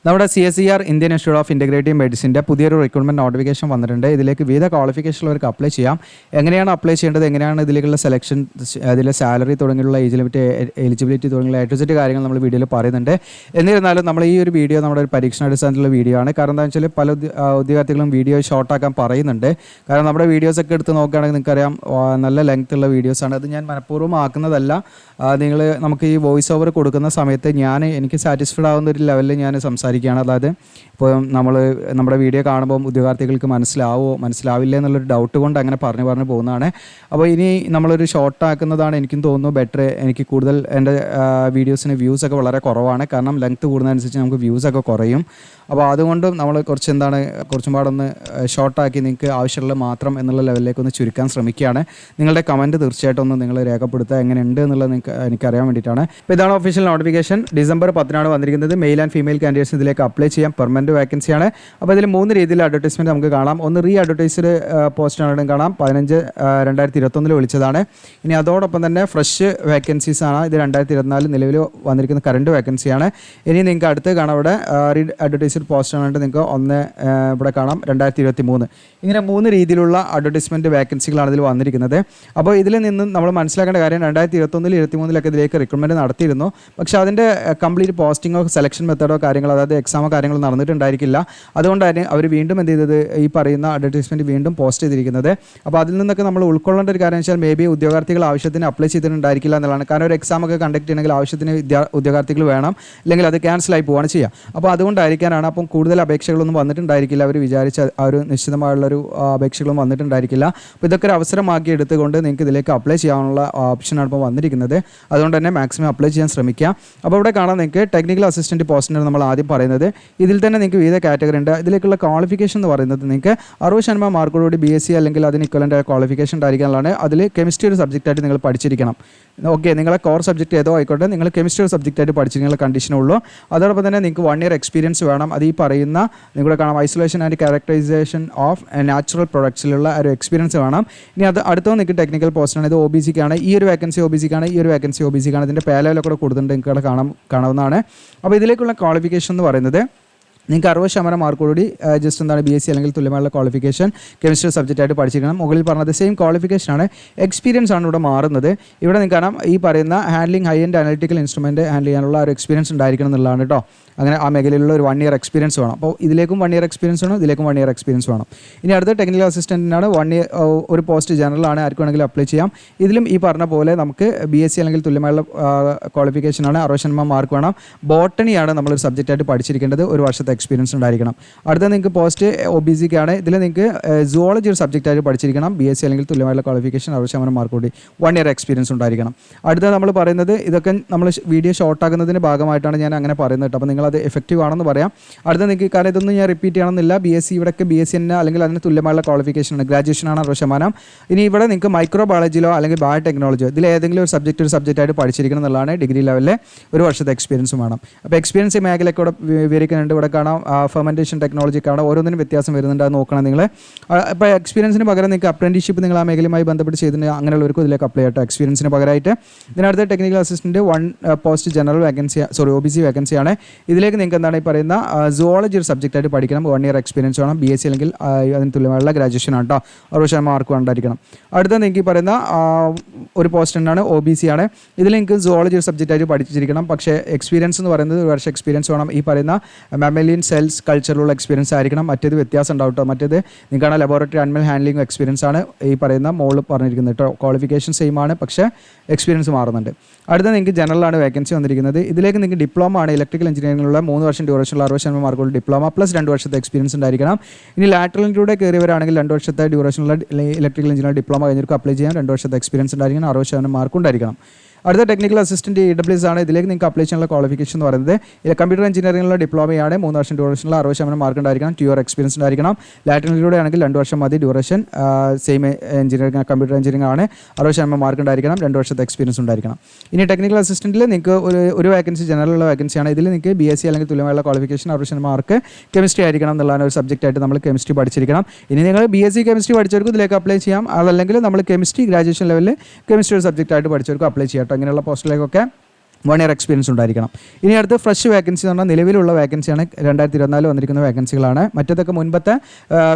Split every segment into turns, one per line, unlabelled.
നമ്മുടെ CSER Indian Institute of Integrative മെഡിസിൻ്റെ പുതിയൊരു റിക്രൂട്ട്മെൻറ്റ് നോട്ടിഫിക്കേഷൻ വന്നിട്ടുണ്ട്. ഇതിലേക്ക് വിവിധ ക്വാളിഫിക്കേഷനുള്ളവർക്ക് അപ്ലൈ ചെയ്യാം. എങ്ങനെയാണ് അപ്ലൈ ചെയ്യേണ്ടത്, എങ്ങനെയാണ് ഇതിലേക്കുള്ള സെലക്ഷൻ, അതിലെ സാലറി തുടങ്ങിയുള്ള ഏജ് ലിമിറ്റ്, എലിജിബിലിറ്റി തുടങ്ങിയുള്ള A to Z കാര്യങ്ങൾ നമ്മൾ വീഡിയോയിൽ പറയുന്നുണ്ട്. എന്നിരുന്നാലും നമ്മൾ ഈ ഒരു വീഡിയോ നമ്മുടെ ഒരു പരീക്ഷണാടിസ്ഥാനത്തിലുള്ള വീഡിയോ ആണ്. കാരണം എന്താ വെച്ചാൽ പല ഉദ്യോഗാർത്ഥികളും വീഡിയോ ഷോർട്ടാക്കാൻ പറയുന്നുണ്ട്. കാരണം നമ്മുടെ വീഡിയോസൊക്കെ എടുത്ത് നോക്കുകയാണെങ്കിൽ നിങ്ങൾക്കറിയാം നല്ല ലെങ്ത് ഉള്ള വീഡിയോസാണ്. അത് ഞാൻ മനഃപൂർവ്വം ആക്കുന്നതല്ല. നമുക്ക് ഈ വോയിസ് ഓവർ കൊടുക്കുന്ന സമയത്ത് എനിക്ക് സാറ്റിസ്ഫൈഡ് ആവുന്ന ഒരു ലെവലിൽ ഞാൻ സംസാരിക്കുകയാണ്. അതായത് ഇപ്പോൾ നമ്മുടെ വീഡിയോ കാണുമ്പോൾ ഉദ്യോഗാർത്ഥികൾക്ക് മനസ്സിലാവില്ല എന്നുള്ളൊരു ഡൗട്ട് കൊണ്ട് അങ്ങനെ പറഞ്ഞു പോകുന്നതാണ്. അപ്പോൾ ഇനി നമ്മളൊരു ഷോർട്ട് ആക്കുന്നതാണ് എനിക്കും തോന്നുന്നു ബെറ്റർ. എനിക്ക് കൂടുതൽ എൻ്റെ വീഡിയോസിന് വ്യൂസൊക്കെ വളരെ കുറവാണ്. കാരണം ലെങ്ത്ത് കൂടുന്നതനുസരിച്ച് നമുക്ക് വ്യൂസൊക്കെ കുറയും. അപ്പോൾ അതുകൊണ്ട് നമ്മൾ കുറച്ചും പാടൊന്ന് ഷോർട്ടാക്കി നിങ്ങൾക്ക് ആവശ്യമുള്ള മാത്രം എന്നുള്ള ലെവലിലേക്ക് ഒന്ന് ചുരുക്കാൻ ശ്രമിക്കുകയാണ്. നിങ്ങളുടെ കമൻറ്റ് തീർച്ചയായിട്ടും ഒന്ന് നിങ്ങൾ രേഖപ്പെടുത്തുക, എങ്ങനെയുണ്ട് എന്നുള്ളത് എനിക്കറിയാൻ വേണ്ടിയിട്ടാണ്. അപ്പോൾ ഇതാണ് ഒഫീഷ്യൽ നോട്ടിഫിക്കേഷൻ. December 10 വന്നിരിക്കുന്നത്. മെയിൽ ആൻഡ് ഫീമെയിൽ കാൻഡിഡേറ്റ്സ് ഇതിലേക്ക് അപ്ലൈ ചെയ്യാം. പെർമനൻറ്റ് വേക്കൻസിയാണ്. അപ്പോൾ ഇതിൽ 3 രീതിയിൽ അഡ്വർടൈസ്മെൻറ്റ് നമുക്ക് കാണാം. ഒന്ന് റീ അഡ്വർടൈസ്ഡ് പോസ്റ്റാണ് കാണാം. 15/2021 വിളിച്ചതാണ്. ഇനി അതോടൊപ്പം തന്നെ ഫ്രഷ് വേക്കൻസീസ് ആണ്. ഇത് 2024 നിലവിൽ വന്നിരിക്കുന്ന കറണ്ട് വേക്കൻസിയാണ്. ഇനി നിങ്ങൾക്ക് അടുത്ത് കാണാം ഇവിടെ റീ അഡ്വർടൈസ്ഡ് പോസ്റ്റാണ്. നിങ്ങൾക്ക് ഇവിടെ കാണാം 2023. ഇങ്ങനെ 3 രീതിയിലുള്ള അഡ്വർടൈസ്മെൻറ്റ് വേക്കൻസികളാണ് ഇതിൽ വന്നിരിക്കുന്നത്. അപ്പോൾ ഇതിൽ നിന്ന് നമ്മൾ മനസ്സിലാക്കേണ്ട കാര്യം 2021, 2023 ഇതിലേക്ക് റിക്രൂട്ട്മെൻറ്റ് നടത്തിയിരുന്നു. പക്ഷേ അതിൻ്റെ കംപ്ലീറ്റ് പോസ്റ്റിങ്ങോ സെലക്ഷൻ മെത്തേഡോ കാര്യങ്ങളോ, അതായത് എക്സാമോ കാര്യങ്ങളോ നടന്നിട്ടുണ്ടായിരിക്കില്ല. അതുകൊണ്ടാണ് അവർ വീണ്ടും എന്ത് ചെയ്തത്, ഈ പറയുന്ന അഡ്വർടൈസ്മെൻറ്റ് വീണ്ടും പോസ്റ്റ് ചെയ്തിരിക്കുന്നത്. അപ്പോൾ അതിൽ നിന്നൊക്കെ നമ്മൾ ഉൾക്കൊള്ളേണ്ട ഒരു കാര്യം വെച്ചാൽ മേ ബി ഉദ്യോഗാർത്ഥികൾ ആവശ്യത്തിന് അപ്ലൈ ചെയ്തിട്ടുണ്ടായിരിക്കില്ല എന്നുള്ളതാണ്. കാരണം ഒരു എക്സാമൊക്കെ കണ്ടക്ട് ചെയ്യണമെങ്കിൽ ആവശ്യത്തിന് ഉദ്യോഗാർത്ഥികൾ വേണം, അല്ലെങ്കിൽ അത് ക്യാൻസലായി പോവുകയാണ് ചെയ്യുക. അപ്പോൾ അതുകൊണ്ടായിരിക്കാനാണ്. അപ്പം കൂടുതൽ അപേക്ഷകളൊന്നും വന്നിട്ടുണ്ടായിരിക്കില്ല. അവർ വിചാരിച്ച ആ ഒരു നിശ്ചിതമായുള്ളൊരു അപേക്ഷകളും വന്നിട്ടുണ്ടായിരിക്കില്ല. അപ്പോൾ ഇതൊക്കെ ഒരു അവസരമാക്കി എടുത്തുകൊണ്ട് നിങ്ങൾക്ക് ഇതിലേക്ക് അപ്ലൈ ചെയ്യാനുള്ള ഓപ്ഷനാണ് ഇപ്പോൾ വന്നിരിക്കുന്നത്. അതുകൊണ്ട് തന്നെ മാക്സിമം അപ്ലൈ ചെയ്യാൻ ശ്രമിക്കുക. അപ്പോൾ ഇവിടെ കാണാൻ നിങ്ങൾക്ക് ടെക്നിക്കൽ അസിസ്റ്റൻറ്റ് പോസ്റ്റിനാണ് നമ്മൾ ആദ്യം പറയുന്നത്. ഇതിൽ തന്നെ നിങ്ങൾക്ക് വിവിധ കാറ്റഗറി ഉണ്ട്. ഇതിലേക്കുള്ള ക്വാളിഫിക്കേഷൻ എന്ന് പറയുന്നത് നിങ്ങൾക്ക് 60% മാർക്കോടുകൂടി BSc അല്ലെങ്കിൽ അതിന് ഇക്വലൻ്റ് ആയ ക്വാളിഫിക്കേഷൻ ഉണ്ടായിരിക്കാനുള്ളതാണ്. അതിൽ കെമിസ്ട്രി ഒരു സബ്ജക്റ്റായിട്ട് നിങ്ങൾ പഠിച്ചിരിക്കണം. ഓക്കെ, നിങ്ങളെ കോർ സബ്ജക്റ്റ് ഏതോ ആയിക്കോട്ടെ, നിങ്ങൾ കെമിസ്ട്രി ഒരു സബ്ജക്റ്റായിട്ട് പഠിച്ചിരിക്കുന്ന കണ്ടീഷനേ ഉള്ളൂ. അതോടൊപ്പം തന്നെ നിങ്ങൾക്ക് 1 year എക്സ്പീരിയൻസ് വേണം. അത് ഈ പറയുന്ന നിങ്ങളുടെ കാണാം isolation and characterisation of natural പ്രൊഡക്ട്സിലുള്ള ഒരു എക്സ്പീരിയൻസ് വേണം. ഇനി അടുത്തത് നിങ്ങൾക്ക് ടെക്നിക്കൽ പോസ്റ്റാണ്. ഇത് OBCക്കാണ്. ഈ ഒരു വേക്കൻസി OBCക്കാണ്, ഈ ഒരു വേക്കൻസി OBCക്കാണ്. ഇതിൻ്റെ പേലയിലൊക്കെ കൊടുത്തിട്ടുണ്ട്, നിങ്ങൾക്ക് കാണാവുന്നതാണ്. അപ്പോൾ ഇതിലേക്കുള്ള ക്വാളിഫിക്കേഷൻ എന്ന് പറയുന്നത് നിങ്ങൾക്ക് 60% മാർക്കോടുകൂടി ജസ്റ്റ് BSc അല്ലെങ്കിൽ തുല്യമായുള്ള ക്വാളിഫിക്കേഷൻ കെമിസ്ട്രി സബ്ജക്റ്റായിട്ട് പഠിച്ചിരിക്കണം. മുകളിൽ പറഞ്ഞത് സെയിം ക്വാളിഫിക്കേഷനാണ്. എക്സ്പീരിയൻസ് ആണ് ഇവിടെ മാറുന്നത്. ഇവിടെ നിങ്ങൾക്ക് കാണാം ഈ പറയുന്ന handling high and analytical instrument handle ചെയ്യാനുള്ള ഒരു എക്സ്പീരിയൻസ് ഉണ്ടായിരിക്കണം എന്നുള്ളതാണ് കേട്ടോ. അങ്ങനെ ആ മേഖലയിലുള്ള ഒരു 1 year എക്സ്പീരിയൻസ് വേണം. അപ്പോൾ ഇതിലേക്കും 1 year എക്സ്പീരിയൻസ് വേണം, ഇതിലേക്കും 1 year എക്സ്പീരിയൻസ് വേണം. ഇനി അടുത്ത ടെക്നിക്കൽ അസിസ്റ്റൻറ്റിനാണ്. 1 year ഒരു പോസ്റ്റ് ജനറലാണ്, ആർക്ക് വേണമെങ്കിലും അപ്ലൈ ചെയ്യാം. ഇതിലും ഈ പറഞ്ഞ പോലെ നമുക്ക് BSc അല്ലെങ്കിൽ തുല്യമായുള്ള ക്വാളിഫിക്കേഷനാണ്. 60% മാർക്ക് വേണം. ബോട്ടണിയാണ് നമ്മളൊരു സബ്ജക്റ്റായിട്ട് പഠിച്ചിരിക്കേണ്ടത്. 1 വർഷത്തെ എക്സ്പീരിയൻസ് ഉണ്ടായിരിക്കണം. അടുത്ത നിങ്ങൾക്ക് പോസ്റ്റ് OBCക്കാണ്. ഇതിൽ നിങ്ങൾക്ക് സുവോളജി ഒരു സബ്ജക്റ്റായിട്ട് പഠിച്ചിരിക്കണം. BSc അല്ലെങ്കിൽ തുല്യമായുള്ള ക്വാളിഫിക്കേഷൻ 60% മാർക്ക് കൂടി 1 year എക്സ്പീരിയൻസ് ഉണ്ടായിരിക്കണം. അടുത്ത നമ്മൾ പറയുന്നത് ഇതൊക്കെ നമ്മൾ വീഡിയോ ഷോർട്ടാക്കുന്നതിൻ്റെ ഭാഗമായിട്ടാണ് ഞാൻ അങ്ങനെ പറയുന്നത്. അപ്പോൾ നിങ്ങളത് എഫക്റ്റീവ് ആണെന്ന് പറയാം. അടുത്ത നിങ്ങൾക്ക് കാരണം ഇതൊന്നും ഞാൻ റിപ്പീറ്റ് ചെയ്യണമെന്നില്ല. BSc ഇവിടെയൊക്കെ BSc തന്നെ അല്ലെങ്കിൽ അതിന് തുല്യമായുള്ള ക്വാളിഫിക്കേഷനാണ്. ഗ്രാജുവേഷനാണ് 60%. ഇനി ഇവിടെ നിങ്ങൾക്ക് മൈക്രോ ബയോളജിയിലോ അല്ലെങ്കിൽ ബയോടെക്നോളജിയോ ഇതിൽ ഏതെങ്കിലും ഒരു സബ്ജക്റ്റായിട്ട് പഠിച്ചിരിക്കണം എന്നുള്ളതാണ്. ഡിഗ്രി ലെവലിൽ 1 വർഷത്തെ എക്സ്പീരിയൻസ് വേണം. അപ്പോൾ എക്സ്പീരിയൻസ് മേഖലയൊക്കെ ഇവിടെ വിവരിക്കുന്നുണ്ട്. ഇവിടെ കാണാം ഫെർമെൻറ്റേഷൻ ടെക്നോളജി കാണാം. ഓരോന്നിനും വ്യത്യാസം വരുന്നുണ്ട്, അത് നോക്കണം നിങ്ങൾ. അപ്പോൾ എക്സ്പീരിയൻസിന് പകരം നിങ്ങൾക്ക് അപ്രന്റീഷിപ്പ് നിങ്ങൾ ആ മേഖലയുമായി ബന്ധപ്പെട്ട് ചെയ്തിട്ടുണ്ടെങ്കിൽ അങ്ങനെയുള്ളവർക്കും ഇതിലേക്ക് അപ്ലൈ ചെയ്യട്ടോ എക്സ്പീരിയൻസിന് പകരമായിട്ട്. ഇതിനടുത്ത് technical assistant 1 post general OBC വേക്കൻസിയാണ്. ഇതിലേക്ക് നിങ്ങൾക്ക് എന്താണ് ഈ പറയുന്ന സുവോളജി ഒരു സബ്ജക്റ്റായിട്ട് പഠിക്കണം. 1 year എക്സ്പീരിയൻസ് വേണം. BSc അല്ലെങ്കിൽ അതിന് തുല്യമായുള്ള ഗ്രാജുവേഷൻ ആണ് കേട്ടോ. 60% മാർക്ക് ഉണ്ടായിരിക്കണം. അടുത്ത നിങ്ങൾക്ക് ഈ പറയുന്ന ഒരു പോസ്റ്റ് ഉണ്ടാണ് OBC ആണ്. ഇതിൽ നിങ്ങൾക്ക് സുവോളജി ഒരു സബ്ജക്റ്റായിട്ട് പഠിച്ചിരിക്കണം. പക്ഷേ എക്സ്പീരിയൻസ് എന്ന് പറയുന്നത് 1 വർഷം എക്സ്പീരിയൻസ് വേണം. ഈ പറയുന്ന മാമലിയൻ സെൽസ് കൾച്ചറിലുള്ള എക്സ്പീരിയൻസ് ആയിരിക്കണം. മറ്റേത് വ്യത്യാസം ഉണ്ടാവും കേട്ടോ. മറ്റേത് നിങ്ങൾക്കാണ് ലബോറട്ടറി ആനിമൽ ഹാൻഡ്ലിംഗ് എക്സ്പീരിയൻസ് ആണ് ഈ പറയുന്ന മോള് പറഞ്ഞിരിക്കുന്നത് കേട്ടോ. ക്വാളിഫിക്കേഷൻ സെയിം ആണ്, പക്ഷേ എക്സ്പീരിയൻസ് മാറുന്നുണ്ട്. അടുത്ത നിങ്ങൾക്ക് ജനറലാണ് വേക്കൻസി വന്നിരിക്കുന്നത്. ഇതിലേക്ക് നിങ്ങൾക്ക് ഡിപ്ലോമ ആണ്. ഇലക്ട്രിക്കൽ എഞ്ചിനീയറിംഗിലുള്ള 3 വർഷം ഡ്യൂറേഷനുള്ള 60% മാർക്കുള്ള ഡിപ്ലോമ പ്ലസ് 2 വർഷത്തെ എക്സ്പീരിയൻസ് ഉണ്ടായിരിക്കണം. ഇനി ലാറ്ററലിലൂടെ കയറിയവരാണെങ്കിൽ 2 വർഷത്തെ ഡ്യൂറേഷനുള്ള ഇലക്ട്രിക്കൽ എഞ്ചിനീയർ ഡിപ്ലോമ കഴിഞ്ഞവർക്ക് അപ്ലൈ ചെയ്യാം. 2 വർഷത്തെ എക്സ്പീരിയൻസ് ഉണ്ടായിരിക്കണം. 60% മാർക്ക് ഉണ്ടായിരിക്കണം. അടുത്ത ടെക്നിക്കൽ അസിസ്റ്റൻറ്റ് EWS ആണ്. ഇതിലേക്ക് നിങ്ങൾക്ക് അപ്ലൈ ചെയ്യാനുള്ള ക്വാളിഫിക്കേഷൻ എന്ന് പറയുന്നത് കമ്പ്യൂട്ടർ എഞ്ചിനീയറിംഗിലുള്ള ഡിപ്ലോമയാണ്. 3 വർഷം ഡ്യൂറേഷനുള്ള 60% മാർക്ക് ഉണ്ടായിരിക്കണം. 2 year എക്സ്പീരിയൻസ് ഉണ്ടായിരിക്കണം. ലാറ്ററലിലൂടെ ആണെങ്കിൽ 2 വർഷം മതി duration. Same engineering computer engineering ആണ്. 60% മാർക്ക് ഉണ്ടായിരിക്കണം. 2 വർഷത്തെ എക്സ്പീരിയൻസ് ഉണ്ടായിരിക്കണം. ഇനി ടെക്നിക്കൽ അസിസ്റ്റൻറ്റിൽ നിങ്ങൾക്ക് ഒരു വേക്കൻസി ജനറലുള്ള വേക്കൻസിയാണ്. ഇതിൽ നിങ്ങൾക്ക് BSc അല്ലെങ്കിൽ തുല്യമായുള്ള ക്വാളിഫിക്കേഷൻ 60% മാർക്ക് കെമിസ്ട്രി ആയിരിക്കണം എന്നുള്ളതാണ് ഒരു സബ്ജക്റ്റായിട്ട് നമ്മൾ കെമിസ്ട്രി പഠിച്ചിരിക്കണം. ഇനി നിങ്ങൾ BSc കെമിസ്ട്രി പഠിച്ചവർക്ക് ഇതിലേക്ക് അപ്ലൈ ചെയ്യാം. അതല്ലെങ്കിൽ നമ്മൾ കെമിസ്ട്രി ഗ്രാജുവേഷൻ ലെവലിൽ കെമിസ്ട്രി ഒരു സബ്ജക്റ്റായിട്ട് പഠിച്ചവർക്ക് അപ്ലൈ ചെയ്യാം. അങ്ങനെയുള്ള പോസ്റ്റിലേക്കൊക്കെ 1 ഇയർ എക്സ്പീരിയൻസ് ഉണ്ടായിരിക്കണം. ഇനി അടുത്ത് ഫ്രഷ് വേക്കൻസി എന്ന് പറഞ്ഞാൽ നിലവിലുള്ള വേക്കൻസിയാണ്, 2024 വന്നിരിക്കുന്ന വേക്കൻസികളാണ്. മറ്റേതൊക്കെ മുൻപത്തെ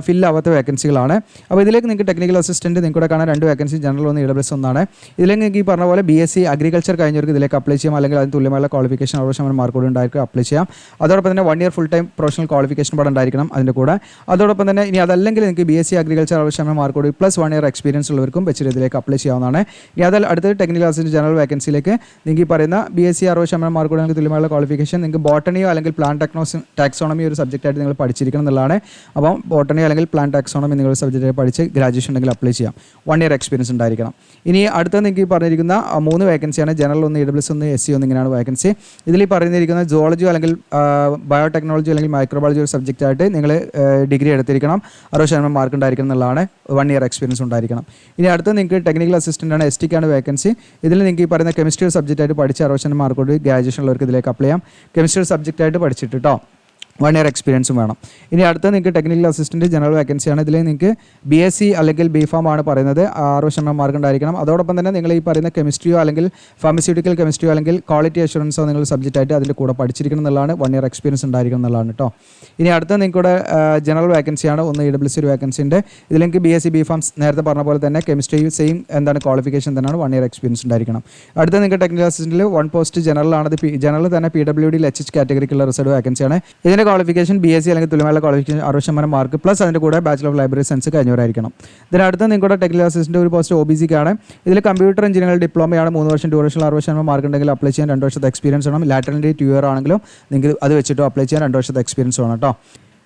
ഫില്ലാവാത്ത വേക്കൻസികളാണ്. അപ്പോൾ ഇതിലേക്ക് നിങ്ങൾക്ക് ടെക്നിക്കൽ അസിസ്റ്റൻറ്റ് നിങ്ങൾക്ക് കാണാൻ 2 വേക്കൻസി, ജനറൽ 1, AWS 1 ഇതിലേക്ക് നിങ്ങൾക്ക് ഈ പറഞ്ഞ പോലെ BSc അഗ്രികൾച്ചർ കഴിഞ്ഞവർക്ക് ഇതിലേക്ക് അപ്ലൈ ചെയ്യാം, അല്ലെങ്കിൽ അതിന് തുല്യമായ ക്വാളിഫിക്കേഷൻ 60% മാർക്കോട് ഉണ്ടായിരിക്കും അപ്ലൈ ചെയ്യാം. അതോടൊപ്പം തന്നെ 1 year full time professional qualification പാടെ ഉണ്ടായിരിക്കണം അതിൻ്റെ കൂടെ. അതോടൊപ്പം തന്നെ ഇനി അതല്ലെങ്കിൽ നിങ്ങൾക്ക് BSc അഗ്രികൾച്ചർ 60% മാർക്കോട് പ്ലസ് 1 ഇയർ എക്സ്പീരിയൻസ് ഉള്ളവർക്കും വെച്ചിട്ട് ഇതിലേക്ക് അപ്ലൈ ചെയ്യാവുന്നതാണ്. ഇനി അതിൽ അടുത്തത് ടെക്നിക്കൽ അസിസ്റ്റൻറ്റ് ജനറൽ വേക്കൻസിയിലേക്ക് നിങ്ങൾക്ക് ഈ പറയുന്ന BSc 60% മാർക്കോട് നിങ്ങൾക്ക് തുല്യമായ ക്വാളിഫിക്കേഷൻ, നിങ്ങൾക്ക് ബോട്ടണിയോ അല്ലെങ്കിൽ പ്ലാന്റ് ടാക്സോണമി ഒരു സബ്ജക്റ്റായിട്ട് നിങ്ങൾ പഠിച്ചിരിക്കണം എന്നുള്ളതാണ്. അപ്പം ബോട്ടണി അല്ലെങ്കിൽ പ്ലാന്റ് ടാക്സോണമി നിങ്ങൾ സബ്ജക്റ്റായിട്ട് പഠിച്ച് ഗ്രാജുവേഷൻ ഉണ്ടെങ്കിൽ അപ്ലൈ ചെയ്യാം. 1 ഇയർ എക്സ്പീരിയൻസ് ഉണ്ടായിരിക്കണം. ഇനി അടുത്ത നിങ്ങൾക്ക് പറഞ്ഞിരിക്കുന്ന 3 വേക്കൻസിയാണ്, ജനറൽ 1, AWS 1, SC 1 ഇങ്ങനെയാണ് വേക്കൻസി. ഇതിൽ പറഞ്ഞിരിക്കുന്ന ജോളജിയോ അല്ലെങ്കിൽ ബയോടെക്നോളജി അല്ലെങ്കിൽ മൈക്രോബയോളജി ഒരു സബ്ജക്റ്റായിട്ട് നിങ്ങൾ ഡിഗ്രി എടുത്തിരിക്കണം, 60% മാർക്ക് ഉണ്ടായിരിക്കണം എന്നുള്ളതാണ്. 1 ഇയർ എക്സ്പീരിയൻസ് ഉണ്ടായിരിക്കണം. ഇനി അടുത്ത നിങ്ങൾക്ക് ടെക്നിക്കൽ അസിസ്റ്റൻ്റ് ആണ്, ST ക്കാണ് വേക്കൻസി. ഇതിൽ നിങ്ങൾക്ക് ഈ പറയുന്ന കെമിസ്ട്രി സബ്ജക്റ്റായിട്ട് പഠിച്ച് 60% മാർക്കോട് ഗ്രാജുവേഷൻ ഉള്ളവർക്ക് ഇതിലേക്ക് അപ്ലൈ ചെയ്യാം. കെമിസ്ട്രി സബ്ജക്റ്റായിട്ട് പഠിച്ചിട്ട് കേട്ടോ, 1 ഇയർ എക്സ്പീരിയൻസും വേണം. ഇനി അടുത്ത നിങ്ങൾക്ക് ടെക്നിക്കൽ അസിസ്റ്റൻറ്റ് ജനറൽ വേക്കൻസിയാണ്. ഇതിൽ നിങ്ങൾക്ക് BSc അല്ലെങ്കിൽ BPharm ആണ് പറയുന്നത്, 60% മാർക്ക് ഉണ്ടായിരിക്കണം. അതോടൊപ്പം തന്നെ നിങ്ങൾ ഈ പറയുന്ന കെമിസ്ട്രിയോ അല്ലെങ്കിൽ ഫാർമസ്യൂട്ടിക്കൽ കെമിസ്ട്രിയോ അല്ലെങ്കിൽ ക്വാളിറ്റി അഷുറൻസോ നിങ്ങൾ സബ്ജക്റ്റായിട്ട് അതിൻ്റെ കൂടെ പഠിച്ചിരിക്കണം എന്നുള്ളതാണ്. 1 ഇയർ എക്സ്പീരിയൻസ് ഉണ്ടായിരിക്കണം എന്നുള്ളതാണ് കേട്ടോ. ഇനി അടുത്ത നിങ്ങൾക്കൂടെ ജനറൽ വേക്കൻസിയാണ്, 1 AWS ഒരു വേക്കൻസി ഉണ്ട്. ഇതിൽ നിങ്ങൾക്ക് BSc BPharm നേരത്തെ പറഞ്ഞ പോലെ തന്നെ കെമിസ്ട്രി സെയിം എന്താണ് ക്വാളിഫിക്കേഷൻ തന്നെയാണ്, 1 ഇയർ എക്സ്പീരിയൻസ് ഉണ്ടായിരിക്കണം. അടുത്ത നിങ്ങൾക്ക് ടെക്നിക്കൽ അസിസ്റ്റൻറ്റിൽ 1 പോസ്റ്റ് ജനറലാണ്. ജനറൽ തന്നെ PWD HH കാറ്റഗറിക്കുള്ള റിസർവ് വേക്കൻസിയാണ്. ഇതിൻ്റെ ക്വാളിഫിക്കേഷൻ BSc അല്ലെങ്കിൽ തുല്യമായ ക്വാളിഫിക്കേഷൻ 60% മാർക്ക് പ്ലസ് അതിൻ്റെ കൂടെ ബാച്ചിലർ ഓഫ് ലൈബ്രറി സയൻസ് കഴിഞ്ഞവരായിരിക്കണം. ഇതിനടുത്ത് നിങ്ങളുടെ ടെക്നിക്കൽ അസിസ്റ്റൻറ്റ് ഒരു പോസ്റ്റ് OBCക്കാണ്. ഇതിൽ കമ്പ്യൂട്ടർ എഞ്ചിനീയറിംഗ് ഡിപ്ലോമയാണ്, 3 വർഷം ഡ്യൂറേഷൻ, 60% മാർക്ക് ഉണ്ടെങ്കിൽ അപ്ലൈ ചെയ്യാൻ 2 വർഷത്തെ എക്സ്പീരിയൻസ് വേണം. ലാറ്ററൽ 2 ഇയർ ആണെങ്കിലും നിങ്ങൾക്ക് അത് വെച്ചിട്ട് അപ്ലൈ ചെയ്യാൻ 2 വർഷത്തെ എക്സ്പീരിയൻസ് വേണം കേട്ടോ.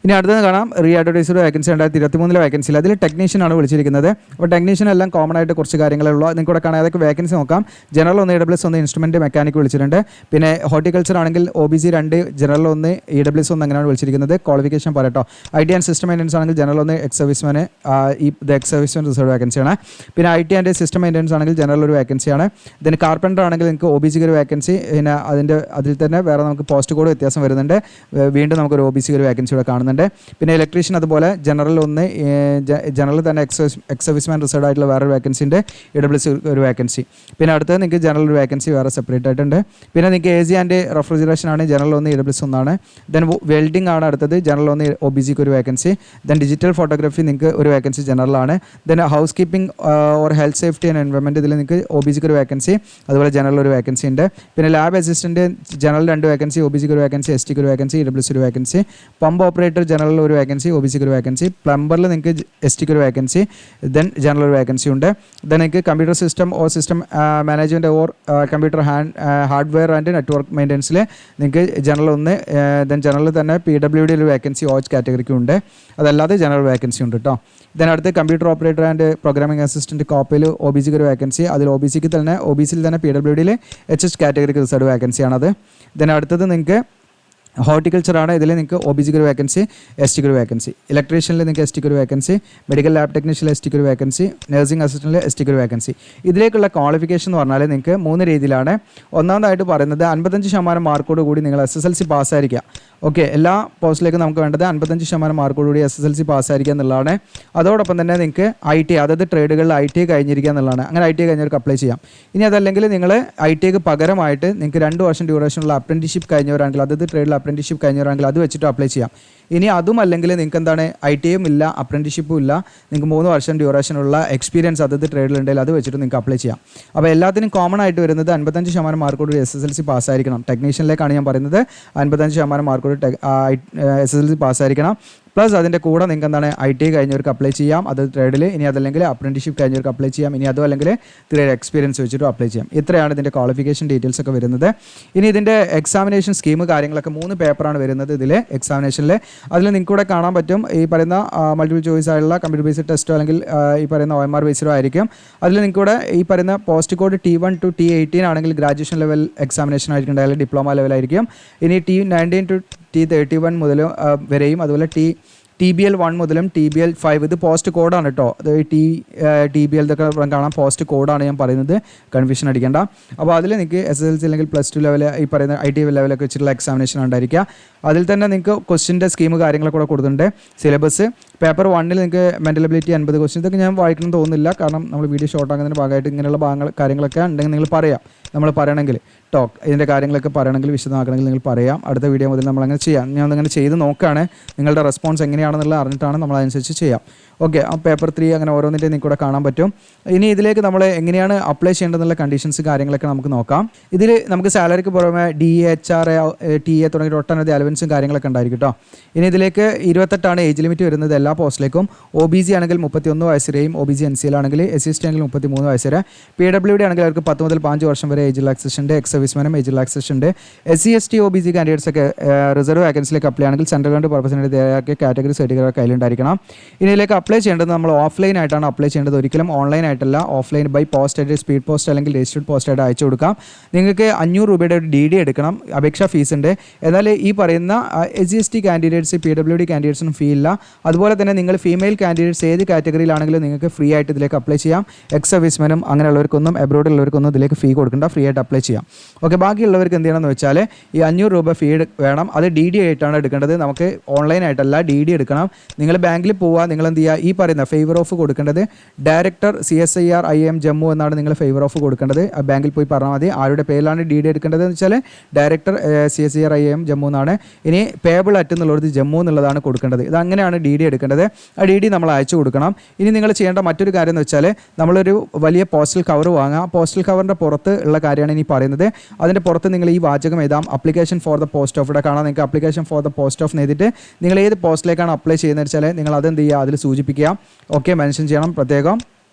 ഇനി അടുത്തത് കാണാം, റീ അഡ്വർടൈസർ വേക്കൻസി 2023 വേക്കൻസിയിൽ. അതിൽ ടെക്നീഷ്യനാണ് വിളിച്ചിരിക്കുന്നത്. അപ്പോൾ ടെക്നീഷ്യൻ എല്ലാം കോമൺ ആയിട്ട് കുറച്ച് കാര്യങ്ങളേ ഉള്ളൂ. നിങ്ങൾക്ക് കാണാൻ അതൊക്കെ വേക്കൻസി നോക്കാം. ജനറൽ 1, AWS 1, ഇൻസ്ട്രുമെൻറ്റ് മെക്കാനിക് വിളിച്ചിട്ടുണ്ട്. പിന്നെ ഹോർട്ടിക്കൾച്ചർ ആണെങ്കിൽ OBC 2, ജനറൽ 1, AWS 1 അങ്ങനെയാണ് വിളിച്ചിരിക്കുന്നത്. ക്വാളിഫിക്കേഷൻ പറയട്ടോ. IT ആൻഡ് സിസ്റ്റം മെയിൻ്റനൻസ് ആണെങ്കിൽ ജനറൽ 1, എക്സ് സർവീസ്മാന് എക്സ് സർവീസ്മാൻ റിസർവ് വേക്കൻസിയാണ്. പിന്നെ IT ആൻഡ് സിസ്റ്റം മെയിൻ്റനൻസ് ആണെങ്കിൽ ജനറൽ ഒരു വേക്കൻസിയാണ്. ഇതിന് കാർപ്പൻറ്റർ ആണെങ്കിൽ നിങ്ങൾക്ക് OBC ഒരു വേക്കൻസി, പിന്നെ അതിൽ തന്നെ വേറെ നമുക്ക് പോസ്റ്റ് കോഡ് വ്യത്യാസം വരുന്നുണ്ട്. വീണ്ടും നമുക്കൊരു OBC ഒരു വേക്കൻസി ഇവിടെ കാണുന്നുണ്ട്. പിന്നെ ഇലക്ട്രീഷ്യൻ അതുപോലെ ജനറൽ 1, ജനറൽ തന്നെ എക്സ് സർവീസ്മാൻ റിസർവ് ആയിട്ടുള്ള വേറൊരു വേക്കൻസി ഉണ്ട്, AWS ഒരു വേക്കൻസി. പിന്നെ അടുത്തത് നിങ്ങൾക്ക് ജനറൽ ഒരു വേക്കൻസി വേറെ സെപ്പറേറ്റ് ആയിട്ടുണ്ട്. പിന്നെ നിങ്ങൾക്ക് AC ആൻഡ് റെഫ്രിജറേഷൻ ആണ്, ജനറൽ 1, AWS 1 ആണ്. ദെൻ വെൽഡിംഗ് ആണ് അടുത്തത്, ജനറൽ 1, OBCക്ക് ഒരു വേക്കൻസി. ദെൻ ഡിജിറ്റൽ ഫോട്ടോഗ്രാഫി നിങ്ങൾക്ക് ഒരു വേക്കൻസി ജനറലാണ്. Then housekeeping or health safety and environment ഇതിൽ നിങ്ങൾക്ക് OBCക്ക് ഒരു വേക്കൻസി, അതുപോലെ ജനറൽ ഒരു വേക്കൻസി ഉണ്ട്. പിന്നെ ലാബ് അസിസ്റ്റൻറ്റ് ജനറൽ 2 വേക്കൻസി, OBCക്ക് ഒരു വേക്കൻസി, STക്ക് ഒരു വേക്കൻസി, AWS ഒരു വേക്കൻസി. പമ്പ് ഓപ്പറേറ്റർ ജനറൽ ഒരു വേക്കൻസി, OBCക്ക് ഒരു വേക്കൻസി. പ്ലംബറിൽ നിങ്ങൾക്ക് STക്ക് ഒരു വേക്കൻസി, ദെൻ ജനറൽ ഒരു വേക്കൻസി ഉണ്ട്. ദെൻ നിങ്ങൾക്ക് computer system or system management or computer hardware and network മെയിൻ്റനൻസിൽ നിങ്ങൾക്ക് ജനറൽ 1, ദെൻ ജനറൽ തന്നെ PWD ഒരു വേക്കൻസി OH കാറ്റഗറിക്കും ഉണ്ട്. അതല്ലാതെ ജനറൽ വേക്കൻസി ഉണ്ട് കേട്ടോ. ദെൻ അടുത്ത് computer operator and programming assistant കോപ്പയിൽ OBCക്ക് ഒരു വേക്കൻസി, അതിൽ OBCക്ക് തന്നെ OBCയിൽ തന്നെ PWDയിൽ HH കാറ്റഗറിക്ക് റിസർവ് വേക്കൻസിയാണത്. ദെൻ അടുത്തത് നിങ്ങൾക്ക് ഹോർട്ടിക്കൾച്ചറാണ്. ഇതിൽ നിങ്ങൾക്ക് OBCക്ക് ഒരു വേക്കൻസി, STക്ക് ഒരു വേക്കൻസി. ഇലക്ട്രീഷ്യനിൽ നിങ്ങൾക്ക് STക്ക് ഒരു വേക്കൻസി, മെഡിക്കൽ ലാബ് ടെക്നീഷ്യനിൽ STക്ക് ഒരു വേക്കൻസി, നഴ്സിംഗ് അസിസ്റ്റൻറ്റിൽ STക്ക് ഒരു വേക്കൻസി. ഇതിലേക്കുള്ള ക്വാളിഫിക്കേഷൻ എന്ന് പറഞ്ഞാൽ നിങ്ങൾക്ക് 3 രീതിയിലാണ്. ഒന്നാമതായിട്ട് പറയുന്നത് 55% മാർക്കോട് കൂടി നിങ്ങൾ SSLC പാസ്സായിരിക്കുക. ഓക്കെ, എല്ലാ പോസ്റ്റിലേക്കും നമുക്ക് വേണ്ടത് 55% മാർക്കോട് കൂടി SSLC പാസ്സായിരിക്കുക എന്നുള്ളതാണ്. അതോടൊപ്പം തന്നെ നിങ്ങൾക്ക് IT, അതായത് ട്രേഡുകളിൽ IT കഴിഞ്ഞിരിക്കുക എന്നുള്ളതാണ്. അങ്ങനെ IT കഴിഞ്ഞവർക്ക് അപ്ലൈ ചെയ്യാം. ഇനി അതല്ലെങ്കിൽ നിങ്ങൾ ITക്ക് പകരമായിട്ട് നിങ്ങൾക്ക് 2 വർഷം ഡ്യൂറേഷനുള്ള അപ്രന്റീഷിപ്പ് കഴിഞ്ഞവരാണെങ്കിൽ, അതായത് ട്രേഡിൽ അപ്രന്റീഷിപ്പ് കഴിഞ്ഞവരാണെങ്കിൽ അത് വെച്ചിട്ട് അപ്ലൈ ചെയ്യാം. ഇനി അതും അല്ലെങ്കിൽ നിങ്ങൾക്ക് എന്താണ് ITയും ഇല്ല, അപ്രന്റീഷിപ്പും ഇല്ല, നിങ്ങൾക്ക് 3 വർഷം ഡ്യൂറേഷനുള്ള എക്സ്പീരിയൻസ് അതത് ട്രേഡിലുണ്ടെങ്കിൽ അത് വെച്ചിട്ട് നിങ്ങൾക്ക് അപ്ലൈ ചെയ്യാം. അപ്പോൾ എല്ലാത്തിനും കോമൺ ആയിട്ട് വരുന്നത് 55% മാർക്കോട് SSLC പാസ്സായിരിക്കണം. ടെക്നീഷ്യനിലേക്കാണ് ഞാൻ പറയുന്നത്. 55% മാർക്കോട് SSLC പാസ്സായിരിക്കണം. പ്ലസ് അതിൻ്റെ കൂടെ നിങ്ങൾക്ക് എന്താണ് IT കഴിഞ്ഞവർക്ക് അപ്ലൈ ചെയ്യാം, അത് ട്രേഡിൽ. ഇനി അതല്ലെങ്കിൽ അപ്രന്റീഷിപ്പ് കഴിഞ്ഞവർക്ക് അപ്ലൈ ചെയ്യാം. ഇനി അതും അല്ലെങ്കിൽ ട്രേഡ് എക്സ്പീരിയൻസ് വെച്ചിട്ട് അപ്ലൈ ചെയ്യാം. ഇത്രയാണ് ഇതിൻ്റെ ക്വാളിഫിക്കേഷൻ ഡീറ്റെയിൽസ് ഒക്കെ വരുന്നത്. ഇനി ഇതിൻ്റെ എക്സാമിനേഷൻ സ്കീം കാര്യങ്ങളൊക്കെ 3 പേപ്പറാണ് വരുന്നത് ഇതിൽ എക്സാമിനേഷനിൽ. അതിൽ നിങ്ങൾക്ക് കൂടെ കാണാൻ പറ്റും ഈ പറയുന്ന മൾട്ടിപ്പിൾ ചോയ്സ് ആയുള്ള കമ്പ്യൂട്ടർ ബേസ്ഡ് ടെസ്റ്റോ അല്ലെങ്കിൽ ഈ പറയുന്ന OMR ബേസ്ഡോ ആയിരിക്കും. അതിൽ നിങ്ങൾക്ക് കൂടെ ഈ പറയുന്ന post code T1 to T18 ആണെങ്കിൽ ഗ്രാജുവേഷൻ ലെവൽ എക്സാമിനേഷൻ ആയിരിക്കും, അല്ലെങ്കിൽ ഡിപ്ലോമ ലെവലായിരിക്കും. ഇനി T19 to T31 മുതൽ വരെയും, അതുപോലെ TBL 1 മുതലും TBL 5 ഇത് പോസ്റ്റ് കോഡാണ് കേട്ടോ. അത് TBL ഇതൊക്കെ കാണാം, പോസ്റ്റ് കോഡാണ് ഞാൻ പറയുന്നത്, കൺഫ്യൂഷൻ അടിക്കേണ്ട. അപ്പോൾ അതിൽ നിങ്ങൾക്ക് SSLC അല്ലെങ്കിൽ +2 ലെവൽ ഈ പറയുന്ന IT ലെവലൊക്കെ വെച്ചിട്ടുള്ള എക്സാമിനേഷൻ ഉണ്ടായിരിക്കുക. അതിൽ തന്നെ നിങ്ങൾക്ക് ക്വസ്റ്റിൻ്റെ സ്കീം കാര്യങ്ങളൊക്കെ കൂടെ കൊടുത്തിട്ടുണ്ട്. സിലബസ് പേപ്പർ 1ൽ നിങ്ങൾക്ക് മെൻ്റൽ എബിലിറ്റി 50 ക്വസ്റ്റ്യൻ. ഇതൊക്കെ ഞാൻ വായിക്കണമെന്ന് തോന്നുന്നില്ല, കാരണം നമ്മൾ വീഡിയോ ഷോർട്ട് ആക്കുന്നതിന് ഭാഗമായിട്ട് ഇങ്ങനെയുള്ള കാര്യങ്ങളൊക്കെ ഉണ്ടെങ്കിൽ നിങ്ങൾ പറയാം, നമ്മൾ പറയണമെങ്കിൽ. ടോക്ക് ഇതിൻ്റെ കാര്യങ്ങളൊക്കെ പറയണമെങ്കിൽ വിശദമാക്കണമെങ്കിൽ നിങ്ങൾ പറയാം. അടുത്ത വീഡിയോ മുതൽ നമ്മളങ്ങനെ ചെയ്യാം. ഞാൻ അങ്ങനെ ചെയ്ത് നോക്കുകയാണ്. നിങ്ങളുടെ റെസ്പോൺസ് എങ്ങനെയാണെന്നുള്ളത് അറിഞ്ഞിട്ടാണ് നമ്മൾ അതനുസരിച്ച് ചെയ്യാം. ഓക്കെ, ആ പേപ്പർ 3 അങ്ങനെ ഓരോന്നിൻ്റെ നിങ്ങൾക്ക് കൂടെ കാണാൻ പറ്റും. ഇനി ഇതിലേക്ക് നമ്മൾ എങ്ങനെയാണ് അപ്ലൈ ചെയ്യേണ്ടതെന്നുള്ള കണ്ടീഷൻസ് കാര്യങ്ങളൊക്കെ നമുക്ക് നോക്കാം. ഇതിൽ നമുക്ക് സാലറിക്ക് പുറമെ DA, HRA, TA തുടങ്ങിയ ഒട്ടനവധി അലവൻസും കാര്യങ്ങളൊക്കെ ഉണ്ടായിരിക്കും കേട്ടോ. ഇനി ഇതിലേക്ക് 28 ഏജ് ലിമിറ്റ് വരുന്നത് എല്ലാ പോസ്റ്റിലേക്കും. OBC ആണെങ്കിൽ 31 വയസ്സ് വരെയും, OBC NCL ആണെങ്കിൽ SC ആണെങ്കിൽ 33 വയസ്സ് വരെ, PWD ആണെങ്കിൽ അവർക്ക് 10 മുതൽ 5 വർഷം വരെ ഏജ് റിലാക്സേഷൻ ഉണ്ട്. എക്സ് സർവീസ്മാനും ഏജ് റിലാക്സേഷൻ ഉണ്ട്. SC ST OBC കാൻഡിഡേറ്റ്സ് ഒക്കെ റിസർവ് വേക്കൻസിലേക്ക് അപ്ലൈ ആണെങ്കിൽ സെൻട്രൽ ഗവൺമെൻറ് പർപ്പസിന് തയ്യാറാക്കിയ കാറ്റഗറി സർട്ടിഫിക്കറ്റ് കയ്യിലുണ്ടായിരിക്കണം. ഇനി ഇതിലേക്ക് അപ്ലൈ ചെയ്യേണ്ടത് നമ്മൾ ഓഫ്ലൈൻ ആയിട്ടാണ് അപ്ലൈ ചെയ്യേണ്ടത്, ഒരിക്കലും ഓൺലൈൻ ആയിട്ടല്ല. ഓഫ്ലൈൻ ബൈ പോസ്റ്റ് ആയിട്ട്, സ്പീഡ് പോസ്റ്റ് അല്ലെങ്കിൽ രജിസ്റ്റേഡ് പോസ്റ്റ് ആയിട്ട് അയച്ചു കൊടുക്കാം. നിങ്ങൾക്ക് 500 രൂപയുടെ ഒരു DD എടുക്കണം, അപേക്ഷാ ഫീസ് ഉണ്ട്. എന്നാൽ ഈ പറയുന്ന SC ST കാൻഡിഡേറ്റ്സ്, PWD കാൻഡിഡേറ്റ്സിനും ഫീ ഇല്ല. അതുപോലെ തന്നെ നിങ്ങൾ ഫീമെയിൽ കാൻഡിഡേറ്റ്സ് ഏത് കാറ്റഗറിയിലാണെങ്കിലും നിങ്ങൾക്ക് ഫ്രീ ആയിട്ട് ഇതിലേക്ക് അപ്ലൈ ചെയ്യാം. എക്സ് സർവീസ്മെനും അങ്ങനെയുള്ളവർക്കൊന്നും എബ്രോഡിലുള്ളവർക്കൊന്നും ഇതിലേക്ക് ഫീ കൊടുക്കേണ്ട, ഫ്രീ ആയിട്ട് അപ്ലൈ ചെയ്യാം. ഓക്കെ, ബാക്കിയുള്ളവർക്ക് എന്ത് ചെയ്യണമെന്ന് വെച്ചാൽ ഈ 500 രൂപ ഫീ വേണം. അത് DD ആയിട്ടാണ് എടുക്കേണ്ടത്, നമുക്ക് ഓൺലൈൻ ആയിട്ടല്ല, DD എടുക്കണം. നിങ്ങൾ ബാങ്കിൽ പോവുക, നിങ്ങൾ എന്ത് ചെയ്യുക, ഈ പറയുന്ന ഫേവർ ഓഫ് കൊടുക്കേണ്ടത് ഡയറക്ടർ CSIR IAM ജമ്മു എന്നാണ് നിങ്ങൾ ഫേവർ ഓഫ് കൊടുക്കേണ്ടത്. ആ ബാങ്കിൽ പോയി പറഞ്ഞാൽ മതി. ആരുടെ പേരിലാണ് DD എടുക്കേണ്ടത് എന്ന് വെച്ചാൽ ഡയറക്ടർ CSIR IAM ജമ്മു എന്നാണ്. ഇനി പേബിൾ അറ്റ് എന്നുള്ളത് ജമ്മു എന്നുള്ളതാണ് കൊടുക്കേണ്ടത്. ഇത് അങ്ങനെയാണ് DD എടുക്കേണ്ടത്. ആ DD നമ്മൾ അയച്ചു കൊടുക്കണം. ഇനി നിങ്ങൾ ചെയ്യേണ്ട മറ്റൊരു കാര്യം എന്ന് വെച്ചാൽ നമ്മളൊരു വലിയ പോസ്റ്റൽ കവർ വാങ്ങുക. പോസ്റ്റൽ കവറിൻ്റെ പുറത്ത് ഉള്ള കാര്യമാണ് ഇനി പറയുന്നത്. അതിൻ്റെ പുറത്ത് നിങ്ങൾ ഈ വാചകം എഴുതാം, application for the post of. ഇവിടെ കാണാം നിങ്ങൾക്ക് application for the post of എഴുതിയിട്ട് നിങ്ങൾ ഏത് പോസ്റ്റിലേക്കാണ് അപ്ലൈ ചെയ്യുന്നത് വെച്ചാൽ നിങ്ങൾ അതെന്ത് ചെയ്യുക, അതിൽ സൂചിപ്പിക്കുക. ഓക്കെ, മെൻഷൻ ചെയ്യണം പ്രത്യേകം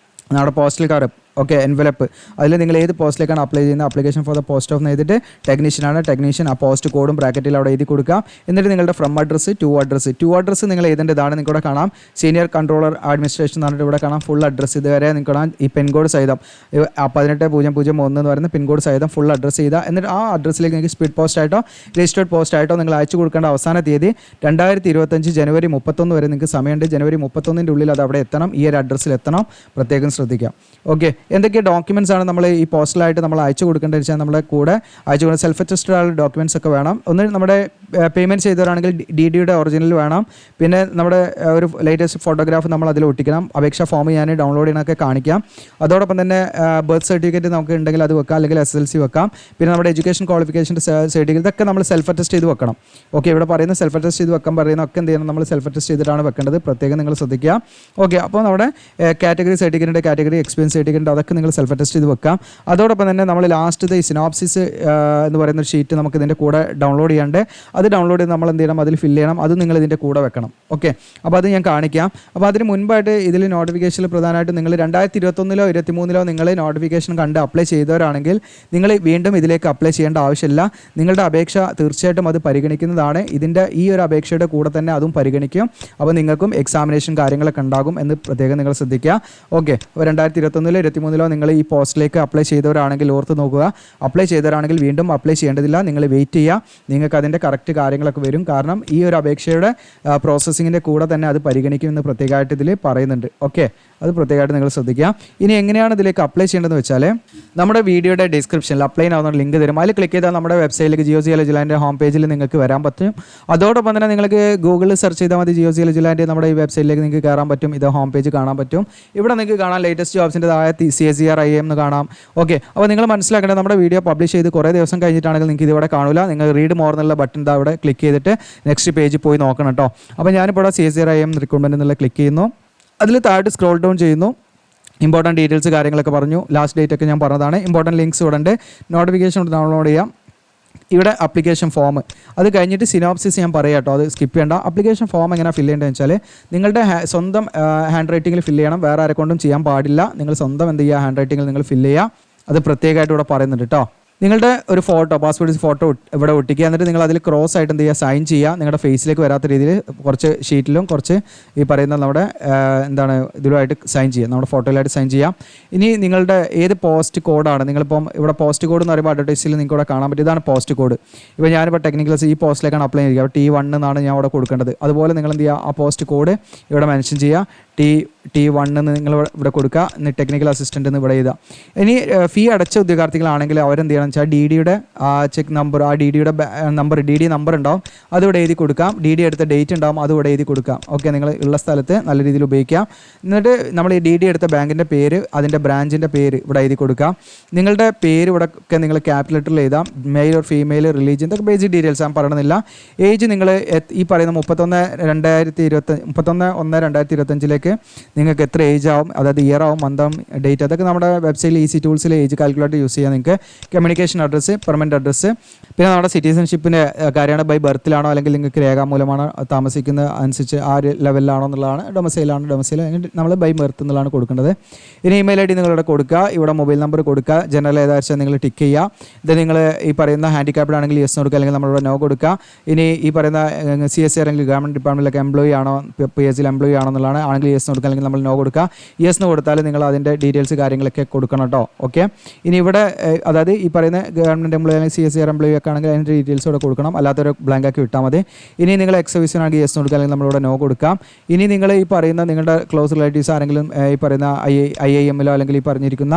നമ്മുടെ പോസ്റ്റൽ കാർഡ്. ഓക്കെ, എൻവലപ്പ് അതിൽ നിങ്ങൾ ഏത് പോസ്റ്റിലേക്കാണ് അപ്ലൈ ചെയ്യുന്നത്, application for the post of എഴുതിയിട്ട് ടെക്നീഷ്യനാണ്, ടെക്നീഷ്യൻ ആ പോസ്റ്റ് കോഡും ബ്രാക്കറ്റിൽ അവിടെ എഴുതി കൊടുക്കാം. എന്നിട്ട് നിങ്ങളുടെ ഫ്രം അഡ്രസ്സ് ടു അഡ്രസ്സ് നിങ്ങൾ എഴുതേണ്ടതാണ്. നിങ്ങളുടെ കാണാം സീനിയർ കൺട്രോളർ അഡ്മിനിസ്ട്രേഷൻ എന്ന് പറഞ്ഞിട്ട് ഇവിടെ കാണാം ഫുൾ അഡ്രസ്സ്. ഇതുവരെ നിങ്ങൾക്ക് കാണാം ഈ പിൻകോഡ് സഹിതം 18001 എന്ന് പറയുന്ന പിൻകോഡ് സഹിതം ഫുൾ അഡ്രസ്സ് ചെയ്താൽ എന്നിട്ട് ആ അഡ്രസ്സിലേക്ക് നിങ്ങൾക്ക് സ്പീഡ് പോസ്റ്റ് ആയിട്ടോ രജിസ്റ്റേർഡ് പോസ്റ്റ് ആയിട്ടോ നിങ്ങൾ അയച്ചു കൊടുക്കേണ്ട അവസാന തീയതി 2025 ജനുവരി 31 വരെ നിങ്ങൾക്ക് സമയമുണ്ട്. ജനുവരി 31 ഉള്ളിൽ അത് അവിടെ എത്തണം, ഈ ഒരു അഡ്രസ്സിൽ എത്തണം, പ്രത്യേകം ശ്രദ്ധിക്കാം. ഓക്കെ, എന്തൊക്കെ ഡോക്യുമെൻറ്റ്സ് ആണ് നമ്മൾ ഈ പോസ്റ്റലായിട്ട് നമ്മൾ അയച്ചു കൊടുക്കേണ്ടത് വെച്ചാൽ നമ്മുടെ കൂടെ അയച്ചു കൊടുക്കുന്ന സെൽഫ് അറ്റസ്റ്റഡ് ആയ ഡോക്യുമെൻറ്റ്സ് ഒക്കെ വേണം. ഒന്ന് നമ്മുടെ പേയ്മെൻറ്റ് ചെയ്തവരാണെങ്കിൽ DDയുടെ ഒറിജിനൽ വേണം. പിന്നെ നമ്മുടെ ഒരു ലേറ്റസ്റ്റ് ഫോട്ടോഗ്രാഫ് നമ്മൾ അതിൽ ഒട്ടിക്കണം. അപേക്ഷാ ഫോം ഞാൻ ഡൗൺലോഡ് ചെയ്യണമൊക്കെ കാണിക്കാം. അതോടൊപ്പം തന്നെ ബർത്ത് സർട്ടിഫിക്കറ്റ് നമുക്ക് ഉണ്ടെങ്കിൽ അത് വെക്കാം, അല്ലെങ്കിൽ SSLC വെക്കാം. പിന്നെ നമ്മുടെ എഡ്യൂക്കേഷൻ ക്വാളിഫിക്കേഷൻ്റെ സർട്ടിഫിക്കറ്റ് ഇതൊക്കെ നമ്മൾ സെൽഫ് അറ്റസ്റ്റ് ചെയ്ത് വെക്കണം. ഓക്കെ, ഇവിടെ പറയുന്ന സെൽഫ് അറ്റസ്റ്റ് ചെയ്ത് വെക്കാൻ പറയുന്ന ഒക്കെ എന്ത് ചെയ്യണം, നമ്മൾ സെൽഫ് അറ്റസ്റ്റ് ചെയ്തിട്ടാണ് വെക്കേണ്ടത്, പ്രത്യേകം നിങ്ങൾ ശ്രദ്ധിക്കുക. ഓക്കെ, അപ്പോൾ നമ്മുടെ കാറ്റഗറി സർട്ടിഫിക്കറ്റിൻ്റെ കാറ്റഗറി എക്സ്പീരിയൻസ് സർട്ടിഫിക്കറ്റ് അതൊക്കെ നിങ്ങൾ സെൽഫ് അറ്റസ്റ്റ് ചെയ്ത് വെക്കാം. അതോടൊപ്പം തന്നെ നമ്മൾ ലാസ്റ്റത്തെ ഈ സിനോപ്സിസ് എന്ന് പറയുന്ന ഒരു ഷീറ്റ് നമുക്ക് ഇതിൻ്റെ കൂടെ ഡൗൺലോഡ് ചെയ്യാണ്ട്, അത് ഡൗൺലോഡ് ചെയ്ത് നമ്മൾ എന്ത് ചെയ്യണം, അതിൽ ഫില്ല് ചെയ്യണം. അത് നിങ്ങൾ ഇതിൻ്റെ കൂടെ വെക്കണം. ഓക്കെ, അപ്പോൾ അത് ഞാൻ കാണിക്കാം. അപ്പോൾ അതിന് മുൻപായിട്ട് ഇതിൽ നോട്ടിഫിക്കേഷനിൽ പ്രധാനമായിട്ട് നിങ്ങൾ 2021 23 നിങ്ങൾ നോട്ടിഫിക്കേഷൻ കണ്ട് അപ്ലൈ ചെയ്തവരാണെങ്കിൽ നിങ്ങൾ വീണ്ടും ഇതിലേക്ക് അപ്ലൈ ചെയ്യേണ്ട ആവശ്യമില്ല. നിങ്ങളുടെ അപേക്ഷ തീർച്ചയായിട്ടും അത് പരിഗണിക്കുന്നതാണ്. ഇതിൻ്റെ ഈ ഒരു അപേക്ഷയുടെ കൂടെ തന്നെ അതും പരിഗണിക്കും. അപ്പോൾ നിങ്ങൾക്കും എക്സാമിനേഷൻ കാര്യങ്ങളൊക്കെ ഉണ്ടാകും എന്ന് പ്രത്യേകം നിങ്ങൾ ശ്രദ്ധിക്കുക. ഓക്കെ, അപ്പോൾ 2021 23 നിങ്ങൾ ഈ പോസ്റ്റിലേക്ക് അപ്ലൈ ചെയ്തവരാണെങ്കിൽ ഓർത്ത് നോക്കുക. അപ്ലൈ ചെയ്തവരാണെങ്കിൽ വീണ്ടും അപ്ലൈ ചെയ്യേണ്ടതില്ല, നിങ്ങൾ വെയിറ്റ് ചെയ്യുക. നിങ്ങൾക്ക് അതിൻ്റെ കറക്റ്റ് കാര്യങ്ങളൊക്കെ വരും. കാരണം ഈ ഒരു അപേക്ഷയുടെ പ്രോസസ്സിങ്ങിൻ്റെ കൂടെ തന്നെ അത് പരിഗണിക്കുമെന്ന് പ്രത്യേകമായിട്ട് ഇതിൽ പറയുന്നുണ്ട്. ഓക്കെ, അത് പ്രത്യേകമായിട്ട് നിങ്ങൾ ശ്രദ്ധിക്കുക. ഇനി എങ്ങനെയാണ് ഇതിലേക്ക് അപ്ലൈ ചെയ്യേണ്ടതെന്ന് വെച്ചാൽ നമ്മുടെ വീഡിയോയുടെ ഡിസ്ക്രിപ്ഷനിൽ അപ്ലൈ ആവുന്ന ലിങ്ക് തരും. അതിൽ ക്ലിക്ക് ചെയ്താൽ നമ്മുടെ വെബ്സൈറ്റിലേക്ക് GeoCLGLൻ്റെ ഹോം പേജിൽ നിങ്ങൾക്ക് വരാൻ പറ്റും. അതോടൊപ്പം തന്നെ നിങ്ങൾക്ക് ഗൂഗിളിൽ സെർച്ച് ചെയ്താൽ മതി GeoCLGLൻ്റെ നമ്മുടെ ഈ വെബ്സൈറ്റിലേക്ക് നിങ്ങൾക്ക് കയറാൻ പറ്റും. ഇത് ഹോം പേജ് കാണാൻ പറ്റും. ഇവിടെ നിങ്ങൾക്ക് കാണാം ലേറ്റസ്റ്റ് ജോബ്സിൻ്റെ താഴെ CSIR IAM എന്ന് കാണാം. ഓക്കെ, അപ്പോൾ നിങ്ങൾ മനസ്സിലാക്കേണ്ടത് നമ്മുടെ വീഡിയോ പബ്ലിഷ് ചെയ്ത് കുറേ ദിവസം കഴിഞ്ഞിട്ടാണെങ്കിൽ നിങ്ങൾക്ക് ഇതിവിടെ കാണില്ല. നിങ്ങൾ റീഡ് മോർ എന്നുള്ള ബട്ടൺ അവിടെ ക്ലിക്ക് ചെയ്തിട്ട് നെക്സ്റ്റ് പേജ് പോയി നോക്കണം കേട്ടോ. അപ്പോൾ ഞാനിപ്പോൾ CSIR IAM റിക്രൂട്ട്മെൻറ്റ് എന്നുള്ള ക്ലിക്ക് ചെയ്യുന്നു. അതിൽ താഴോട്ട് സ്ക്രോൾ ഡൗൺ ചെയ്യുന്നു. ഇമ്പോർട്ടൻറ്റ് ഡീറ്റെയിൽസ് കാര്യങ്ങളൊക്കെ പറഞ്ഞു, ലാസ്റ്റ് ഡേറ്റ് ഒക്കെ ഞാൻ പറഞ്ഞതാണ്. ഇമ്പോർട്ടൻറ്റ് ലിങ്ക്സ് ഇവിടെ ഉണ്ട്, നോട്ടിഫിക്കേഷൻ ഡൗൺലോഡ് ചെയ്യാം. ഇവിടെ അപ്ലിക്കേഷൻ ഫോം, അത് കഴിഞ്ഞിട്ട് സിനോപ്സിസ് ഞാൻ പറയാം കേട്ടോ, അത് സ്കിപ്പ് ചെയ്യേണ്ട. അപ്ലിക്കേഷൻ ഫോം എങ്ങനെ ഫില്ല് ചെയ്യേണ്ടതെന്ന് വെച്ചാൽ നിങ്ങളുടെ സ്വന്തം ഹാൻഡ് റൈറ്റിങ്ങിൽ ഫില്ല് ചെയ്യണം, വേറെ ആരെക്കൊണ്ടും ചെയ്യാൻ പാടില്ല. നിങ്ങൾ സ്വന്തം എന്ത് ചെയ്യുക, ഹാൻഡ് റൈറ്റിങ്ങിൽ നിങ്ങൾ ഫില്ല് ചെയ്യുക. അത് പ്രത്യേകമായിട്ട് ഇവിടെ പറയുന്നുണ്ട് കേട്ടോ. നിങ്ങളുടെ ഒരു ഫോട്ടോ, പാസ്പോർട്ട് സൈസ് ഫോട്ടോ ഇവിടെ ഒട്ടിക്കുക. എന്നിട്ട് നിങ്ങൾ അതിൽ ക്രോസ് ആയിട്ട് എന്ത് ചെയ്യുക, സൈൻ ചെയ്യുക. നിങ്ങളുടെ ഫേസിലേക്ക് വരാത്ത രീതിയിൽ കുറച്ച് ഷീറ്റിലും കുറച്ച് ഈ പറയുന്ന നമ്മുടെ ഇതിലുമായിട്ട് സൈൻ ചെയ്യുക, നമ്മുടെ ഫോട്ടോയിലായിട്ട് സൈൻ ചെയ്യാം. ഇനി നിങ്ങളുടെ ഏത് പോസ്റ്റ് കോഡാണ്, നിങ്ങളിപ്പം ഇവിടെ പോസ്റ്റ് കോഡ് എന്ന് പറയുമ്പോൾ അഡ്വർടൈസിൽ നിങ്ങൾക്ക് ഇവിടെ കാണാൻ പറ്റും. ഇതാണ് പോസ്റ്റ് കോഡ്. ഇപ്പോൾ ഞാനിപ്പോൾ ടെക്നിക്കൽസ് ഈ പോസ്റ്റിലേക്കാണ് അപ്ലൈ ചെയ്യുക. T1 എന്നാണ് ഞാൻ അവിടെ കൊടുക്കേണ്ടത്. അതുപോലെ നിങ്ങൾ എന്ത് ചെയ്യുക, ആ പോസ്റ്റ് കോഡ് ഇവിടെ മെൻഷൻ ചെയ്യുക. T1 എന്ന് നിങ്ങൾ ഇവിടെ കൊടുക്കുക. ടെക്നിക്കൽ അസിസ്റ്റൻ്റ് എന്ന് ഇവിടെ എഴുതുക. ഇനി ഫീ അടച്ച ഉദ്യോഗാർത്ഥികളാണെങ്കിൽ അവരെന്ത് ചെയ്യണം വെച്ചാൽ DD-യുടെ ചെക്ക് നമ്പർ, ആ DD-യുടെ നമ്പർ, DD നമ്പർ ഉണ്ടാവും, അതിവിടെ എഴുതി കൊടുക്കാം. DD എടുത്ത ഡേറ്റ് ഉണ്ടാവും, അത് ഇവിടെ എഴുതി കൊടുക്കാം. ഓക്കെ, നിങ്ങൾ ഉള്ള സ്ഥലത്ത് നല്ല രീതിയിൽ ഉപയോഗിക്കാം. എന്നിട്ട് നമ്മൾ ഈ DD എടുത്ത ബാങ്കിൻ്റെ പേര്, അതിൻ്റെ ബ്രാഞ്ചിൻ്റെ പേര് ഇവിടെ എഴുതി കൊടുക്കാം. നിങ്ങളുടെ പേര് ഇവിടെ ഒക്കെ നിങ്ങൾ ക്യാപിറ്റൽ ലെറ്ററിൽ എഴുതാം. മെയിൽ ഓർ ഫീമെയിൽ, റിലീജിയൻ, ഇതൊക്കെ ബേസിക് ഡീറ്റെയിൽസ് ഞാൻ പറയണമെന്നില്ല. ഏജ് നിങ്ങൾ ഈ പറയുന്ന 31/1/2025 നിങ്ങൾക്ക് എത്ര ഏജ് ആവും, അതായത് ഇയർ ആവും, മന്താവും, ഡേറ്റ്, അതൊക്കെ നമ്മുടെ വെബ്സൈറ്റിൽ ഈസി ടൂൾസിൽ ഏജ് കാൽക്കുലേറ്റർ യൂസ് ചെയ്യാൻ നിങ്ങൾക്ക്. കമ്മ്യൂണിക്കേഷൻ അഡ്രസ്സ്, പെർമനൻറ്റ് അഡ്രസ്സ്, പിന്നെ നമ്മുടെ സിറ്റിസൺഷിപ്പിൻ്റെ കാര്യമാണ്. ബൈ ബർത്തിലാണോ അല്ലെങ്കിൽ നിങ്ങൾക്ക് രേഖാമൂലമാണോ താമസിക്കുന്ന അനുസരിച്ച് ആ ഒരു ലെവലിലാണോ എന്നുള്ളതാണ്. ഡൊമസൈൽ നമ്മൾ ബൈ ബർത്ത് എന്നുള്ളതാണ് കൊടുക്കേണ്ടത്. ഇനി ഇമെയിൽ ID നിങ്ങളിവിടെ കൊടുക്കുക. ഇവിടെ മൊബൈൽ നമ്പർ കൊടുക്കുക. ജനറൽ ഏതാ വെച്ചാൽ നിങ്ങൾ ടിക്ക് ചെയ്യുക. ഇത് നിങ്ങൾ ഈ പറയുന്ന ഹാൻഡിക്യാപ്ഡ് ആണെങ്കിൽ യെസ് കൊടുക്കുക, അല്ലെങ്കിൽ നമ്മളിവിടെ നോ കൊടുക്കുക. ഇനി ഈ പറയുന്ന CSA അല്ലെങ്കിൽ ഗവൺമെൻറ് ഡിപ്പാർട്ട്മെൻറ്റിലൊക്കെ എംപ്ലോയി ആണോ, PSL എംപ്ലോയി ആണോ എന്നുള്ളതാണ്. ആണെങ്കിൽ യെസ് കൊടുക്കുക, അല്ലെങ്കിൽ നമ്മൾ നോ കൊടുക്കുക. യെസ് എന്ന് കൊടുത്താൽ നിങ്ങൾ അതിൻ്റെ ഡീറ്റെയിൽസ് കാര്യങ്ങളൊക്കെ കൊടുക്കണം കേട്ടോ. ഓക്കെ, ഇനി ഇവിടെ അതായത് ഈ പറയുന്ന ഗവൺമെൻറ് എംപ്ലോയി അല്ലെങ്കിൽ CSA എംപ്ലോയി ഒക്കെ ആണെങ്കിൽ അതിൻ്റെ ഡീറ്റെയിൽസ് ഇവിടെ കൊടുക്കണം. അല്ലാത്തൊരു ബ്ലാങ്ക് ആക്കി വിട്ടാൽ മതി. ഇനി നിങ്ങൾ എക്സ് സർവീസിനാണെങ്കിൽ യെസ് കൊടുക്കുക, അല്ലെങ്കിൽ നമ്മളിവിടെ നോ കൊടുക്കാം. ഇനി നിങ്ങൾ ഈ പറയുന്ന നിങ്ങളുടെ ക്ലോസ് റിലേറ്റീവ്സ് ആരെങ്കിലും ഈ പറയുന്ന IIM-ലോ അല്ലെങ്കിൽ ഈ പറഞ്ഞിരിക്കുന്ന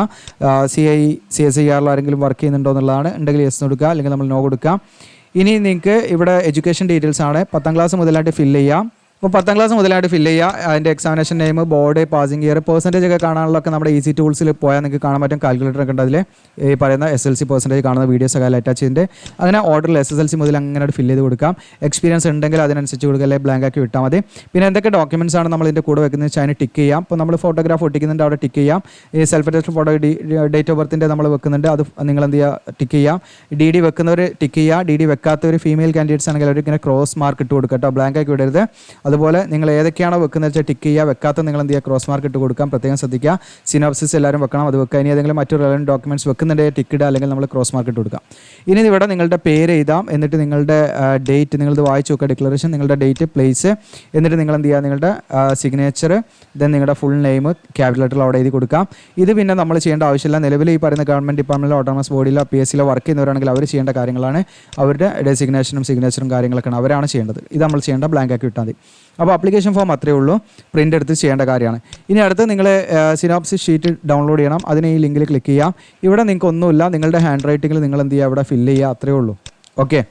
CSIR-ലോ ആരെങ്കിലും വർക്ക് ചെയ്യുന്നുണ്ടോ എന്നുള്ളതാണ്. ഉണ്ടെങ്കിൽ യെസ് കൊടുക്കുക, അല്ലെങ്കിൽ നമ്മൾ നോ കൊടുക്കാം. ഇനി നിങ്ങൾക്ക് ഇവിടെ എഡ്യൂക്കേഷൻ ഡീറ്റെയിൽസ് ആണ്. 10ാം ക്ലാസ് മുതലായിട്ട് ഫില്ല് ചെയ്യാം. അപ്പോൾ 10ാം ക്ലാസ് മുതലായിട്ട് ഫില്ല് ചെയ്യുക. അതിൻ്റെ examination name, board, passing year, percentage ഒക്കെ കാണാനുള്ളതൊക്കെ നമ്മുടെ ഈസി ടൂൾസിൽ പോയാൽ നിങ്ങൾക്ക് കാണാൻ പറ്റും. കാൽക്കുലേറ്റർ ഒക്കെ ഉണ്ട്. അതിൽ ഈ പറയുന്ന SLC പെർസെൻറ്റേജ് കാണുന്ന വീഡിയോസ് ഒക്കെ അറ്റാച്ച് ചെയ്തിട്ട് അങ്ങനെ ഓർഡറിൽ SSLC മുതൽ അങ്ങനെ ഫില്ല് ചെയ്ത് കൊടുക്കാം. എക്സ്പീരിയൻസ് ഉണ്ടെങ്കിൽ അതിനനുസരിച്ച് കൊടുക്കുക, അല്ലെങ്കിൽ ബ്ലാങ്ക് ആക്കി വിട്ടാൽ മതി. പിന്നെ എന്തൊക്കെ ഡോക്യുമെൻറ്റ്സ് ആണ് നമ്മൾ ഇതിൻ്റെ കൂടെ വെക്കുന്നത് വെച്ചാൽ അതിന് ടിക്ക് ചെയ്യാം. ഇപ്പോൾ നമ്മൾ ഫോട്ടോഗ്രാഫ് ഒട്ടിക്കുന്നുണ്ട്, അവിടെ ടിക്ക് ചെയ്യാം. ഈ self attest photo, date of ബർത്തിൻ്റെ നമ്മൾ വെക്കുന്നുണ്ട്, അത് നിങ്ങൾ എന്ത് ചെയ്യുക, ടിക്ക് ചെയ്യാം. DD വെക്കുന്നവർ ടിക്ക് ചെയ്യുക. DD വെക്കാത്തവർ ഫീമെയിൽ കാൻഡിഡേറ്റ്സ് ആണെങ്കിൽ അവർ ഇങ്ങനെ ക്രോസ് മാർക്ക് ഇട്ട് കൊടുക്കുക കേട്ടോ, ബ്ലാങ്ക് ആക്കി വിടരുത്. അതുപോലെ നിങ്ങൾ ഏതൊക്കെയാണോ വെക്കുന്നത് വെച്ചാൽ ടിക്ക് ചെയ്യുക. വെക്കാത്ത നിങ്ങൾ എന്ത് ചെയ്യുക, ക്രോസ് മാർക്ക് ഇട്ട് കൊടുക്കാം. പ്രത്യേകം ശ്രദ്ധിക്കുക. സിനോപ്സിസ് എല്ലാവരും വെക്കണം, അത് വെക്കുക. ഇനി ഏതെങ്കിലും മറ്റു റെലവൻറ്റ് ഡോക്യുമെൻറ്റ്സ് വെക്കുന്നുണ്ടെങ്കിൽ ടിക്ക് ഇടുക, അല്ലെങ്കിൽ നമ്മൾ ക്രോസ് മാർക്ക് ഇട്ട് കൊടുക്കാം. ഇനി ഇവിടെ നിങ്ങളുടെ പേര് എഴുതാം. എന്നിട്ട് നിങ്ങളുടെ ഡേറ്റ് നിങ്ങളത് വായിച്ച് നോക്കുക, ഡിക്ലറേഷൻ, നിങ്ങളുടെ ഡേറ്റ്, പ്ലേസ്, എന്നിട്ട് നിങ്ങൾ എന്ത് ചെയ്യുക, നിങ്ങളുടെ സിഗ്നേച്ചർ, ദെൻ നിങ്ങളുടെ ഫുൾ നെയിം ക്യാപിറ്റൽ ലെറ്ററിൽ അവിടെ എഴുതി കൊടുക്കാം. ഇത് പിന്നെ നമ്മൾ ചെയ്യേണ്ട ആവശ്യമില്ല. നിലവിൽ ഈ പറയുന്ന ഗവൺമെൻറ് ഡിപ്പാർട്ട്മെൻറ്റിലോ ഓട്ടോണമസ് ബോഡിയിലോ PSCയിലോ വർക്ക് ചെയ്യുന്നവരാണെങ്കിൽ അവർ ചെയ്യേണ്ട കാര്യങ്ങളാണ്. അവരുടെ സിഗ്നേച്ചറും കാര്യങ്ങളൊക്കെയാണ് അവരാണ് ചെയ്യേണ്ടത്. ഇത് നമ്മൾ ചെയ്യേണ്ട, ബ്ലാങ്ക് ആക്കി വിട്ടാൽ മതി. അപ്പോൾ ആപ്ലിക്കേഷൻ ഫോം അത്രയേ ഉള്ളൂ, പ്രിൻ്റ് എടുത്ത് ചെയ്യേണ്ട കാര്യമാണ്. ഇനി അടുത്ത് നിങ്ങൾ സിനോപ്സിസ് ഷീറ്റ് ഡൗൺലോഡ് ചെയ്യണം. അതിന് ഈ ലിങ്കിൽ ക്ലിക്ക് ചെയ്യാം. ഇവിടെ നിങ്ങൾക്ക് ഒന്നുമില്ല, നിങ്ങളുടെ ഹാൻഡ് റൈറ്റിങ്ങിൽ നിങ്ങൾ എന്ത് ചെയ്യുക, ഇവിടെ ഫില്ല് ചെയ്യുക, അത്രയേ ഉള്ളൂ. ഓക്കെ,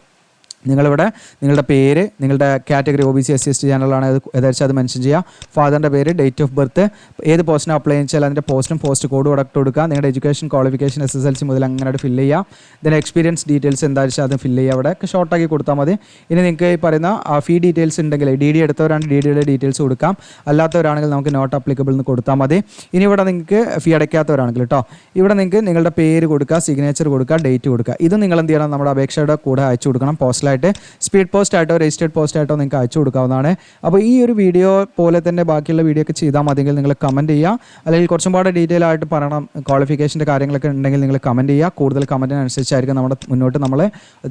നിങ്ങളിവിടെ നിങ്ങളുടെ പേര്, നിങ്ങളുടെ കാറ്റഗറി OBC SC ചാനലാണ് ഏതാച്ചാൽ അത് മെൻഷൻ ചെയ്യുക. ഫാദറിൻ്റെ പേര്, ഡേറ്റ് ഓഫ് ബർത്ത്, ഏത് പോസ്റ്റിന് അപ്ലൈ ചെയ്യാൽ അതിൻ്റെ പോസ്റ്റും പോസ്റ്റ് കോഡും ഇടട്ട് കൊടുക്കുക. നിങ്ങളുടെ എഡ്യൂക്കേഷൻ ക്വാളിഫിക്കേഷൻ SSLC മുതൽ അങ്ങനെ ഫില്ല് ചെയ്യുക. ഇതിൻ്റെ എക്സ്പീരിയൻസ് ഡീറ്റെയിൽസ് എന്താ വെച്ചാൽ അത് ഫില്ല് ചെയ്യുക. അവിടെ ഷോർട്ടാക്കി കൊടുത്താൽ മതി. ഇനി നിങ്ങൾക്ക് ഈ പറയുന്ന ഫീ ഡീറ്റെയിൽസ് ഉണ്ടെങ്കിൽ DD എടുത്തവരാണ് DD-യുടെ ഡീറ്റെയിൽസ് കൊടുക്കാം. അല്ലാത്തവരാണെങ്കിൽ നമുക്ക് നോട്ട് അപ്ലിക്കബിൾ എന്ന് കൊടുത്താൽ മതി. ഇനി ഇവിടെ നിങ്ങൾക്ക് ഫീ അടയ്ക്കാത്തവരാണെങ്കിൽ കേട്ടോ, ഇവിടെ നിങ്ങൾക്ക് നിങ്ങളുടെ പേര് കൊടുക്കുക, സിഗ്നേച്ചർ കൊടുക്കുക, ഡേറ്റ് കൊടുക്കുക. ഇത് നിങ്ങൾ എന്ത് ചെയ്യണം, നമ്മുടെ അപേക്ഷയുടെ കൂടെ അയച്ചു കൊടുക്കണം. പോസ്റ്റിലായിട്ട് സ്പീഡ് പോസ്റ്റ് ആയിട്ടോ രജിസ്റ്റേഡ് പോസ്റ്റ് ആയിട്ടോ നിങ്ങൾക്ക് അയച്ചു കൊടുക്കാവുന്നതാണ്. അപ്പോൾ ഈ ഒരു വീഡിയോ പോലെ തന്നെ ബാക്കിയുള്ള വീഡിയോ ഒക്കെ ചെയ്താൽ മതിയെങ്കിൽ നിങ്ങൾ കമൻറ്റ് ചെയ്യുക. അല്ലെങ്കിൽ കുറച്ചും പാടെ ഡീറ്റെയിൽ ആയിട്ട് പറയണം, ക്വാളിഫിക്കേഷൻ്റെ കാര്യങ്ങളൊക്കെ ഉണ്ടെങ്കിൽ നിങ്ങൾ കമൻറ്റ് ചെയ്യുക. കൂടുതൽ കമൻറ്റിനനുസരിച്ചായിരിക്കും നമ്മുടെ മുന്നോട്ട് നമ്മൾ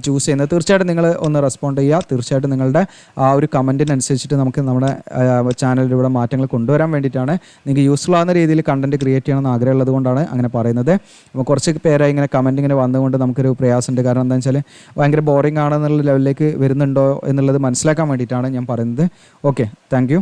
ചൂസ് ചെയ്യുന്നത്. തീർച്ചയായിട്ടും നിങ്ങൾ ഒന്ന് റെസ്പോണ്ട് ചെയ്യുക. തീർച്ചയായിട്ടും നിങ്ങളുടെ ആ ഒരു കമൻറ്റിനനുസരിച്ചിട്ട് നമുക്ക് നമ്മുടെ ചാനലിലൂടെ മാറ്റങ്ങൾ കൊണ്ടുവരാൻ വേണ്ടിയിട്ടാണ്. നിങ്ങൾക്ക് യൂസ്ഫുൾ ആകുന്ന രീതിയിൽ കണ്ടൻറ്റ് ക്രിയേറ്റ് ചെയ്യണമെന്ന് ആഗ്രഹമുള്ളത് കൊണ്ടാണ് അങ്ങനെ പറയുന്നത്. അപ്പോൾ കുറച്ച് പേരായി ഇങ്ങനെ കമൻറ്റ് ഇങ്ങനെ വന്നുകൊണ്ട് നമുക്കൊരു പ്രയാസമുണ്ട്. കാരണം എന്താണെന്ന് വെച്ചാൽ ഭയങ്കര ബോറിംഗ് ആണെന്നുള്ള ലെവലിലേക്ക് വരുന്നുണ്ടോ എന്നുള്ളത് മനസ്സിലാക്കാൻ വേണ്ടിയിട്ടാണ് ഞാൻ പറയുന്നത്. Okay, thank you.